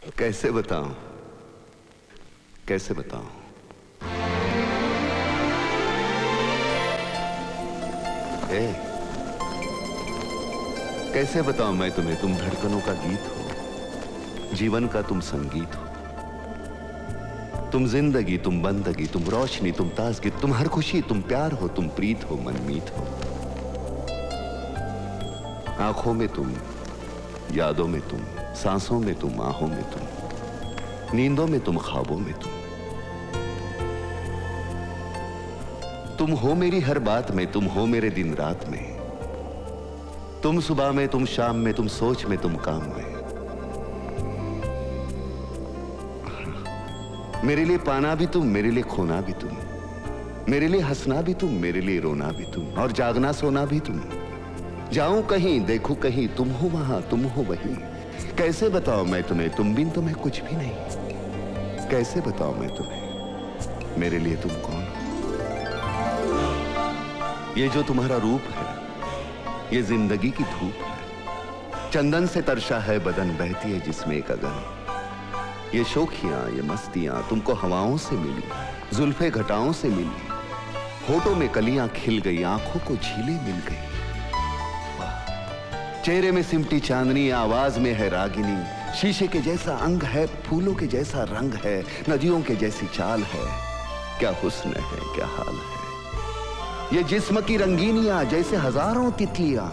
कैसे बताऊं, कैसे बताऊं। कैसे बताऊं मैं तुम्हें, तुम धड़कनों का गीत हो, जीवन का तुम संगीत हो, तुम जिंदगी, तुम बंदगी, तुम रोशनी, तुम ताजगी, तुम हर खुशी, तुम प्यार हो, तुम प्रीत हो, मनमीत हो। आंखों में तुम, यादों में तुम, सांसों में तुम, आहों में तुम, नींदों में तुम, ख्वाबों में तुम हो मेरी हर बात में, तुम हो मेरे दिन रात में, तुम सुबह में, तुम शाम में, तुम सोच में, तुम काम में। मेरे लिए पाना भी तुम, मेरे लिए खोना भी तुम, मेरे लिए हंसना भी तुम, मेरे लिए रोना भी तुम, और जागना सोना भी तुम। जाऊं कहीं, देखूं कहीं, तुम हो वहां, तुम हो वहीं। कैसे बताऊं मैं तुम्हें, तुम बिन तो मैं कुछ भी नहीं। कैसे बताऊं मैं तुम्हें, मेरे लिए तुम कौन हो। ये जो तुम्हारा रूप है, ये जिंदगी की धूप है, चंदन से तरशा है बदन, बहती है जिसमें एक अगन। ये शोखियां, ये मस्तियां तुमको हवाओं से मिली, जुल्फे घटाओं से मिली, होठों में कलियां खिल गई, आंखों को झीलें मिल गई। चेहरे में सिमटी चांदनी, आवाज में है रागिनी, शीशे के जैसा अंग है, फूलों के जैसा रंग है, नदियों के जैसी चाल है। क्या हुस्न है, क्या हाल है। ये जिस्म की रंगीनियां जैसे हजारों तितलियां,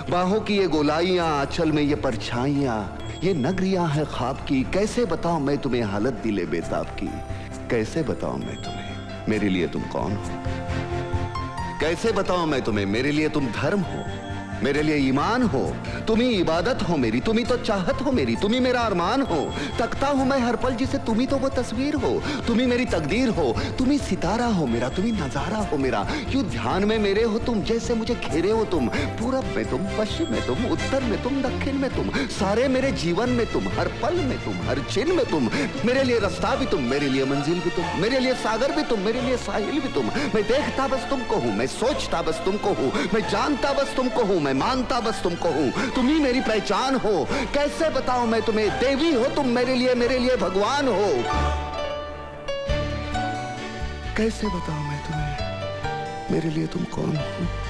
बाहों की ये गोलाइयां, आंचल में ये परछाइयां, ये नगरियां है ख्वाब की। कैसे बताऊं मैं तुम्हें हालत दिले बेताब की। कैसे बताऊं मैं तुम्हें, मेरे लिए तुम कौन हो। कैसे बताऊं मैं तुम्हें, मेरे लिए तुम धर्म हो, मेरे लिए ईमान हो, तुम ही इबादत हो मेरी, तुम ही तो चाहत हो मेरी, तुम ही मेरा अरमान हो। तकता हूं मैं हर पल जिसे, तुम ही तो वो तस्वीर हो, तुम ही मेरी तकदीर हो, तुम ही सितारा हो मेरा, तुम ही नजारा हो मेरा। यूं ध्यान में मेरे हो तुम, जैसे मुझे घेरे हो तुम। पूरब में तुम, पश्चिम में तुम, उत्तर में तुम, दक्षिण में तुम, सारे मेरे जीवन में तुम, हर पल में तुम, हर चिन्ह में तुम। मेरे लिए रास्ता भी तुम, मेरे लिए मंजिल भी तुम, मेरे लिए सागर भी तुम, मेरे लिए साहिल भी तुम। मैं देखता बस तुमको हूं, मैं सोचता बस तुमको हूं, मैं जानता बस तुमको हूं, मैं मानता बस तुमको हूं। तुम ही मेरी पहचान हो। कैसे बताऊं मैं तुम्हें, देवी हो तुम मेरे लिए भगवान हो। कैसे बताऊं मैं तुम्हें, मेरे लिए तुम कौन हो।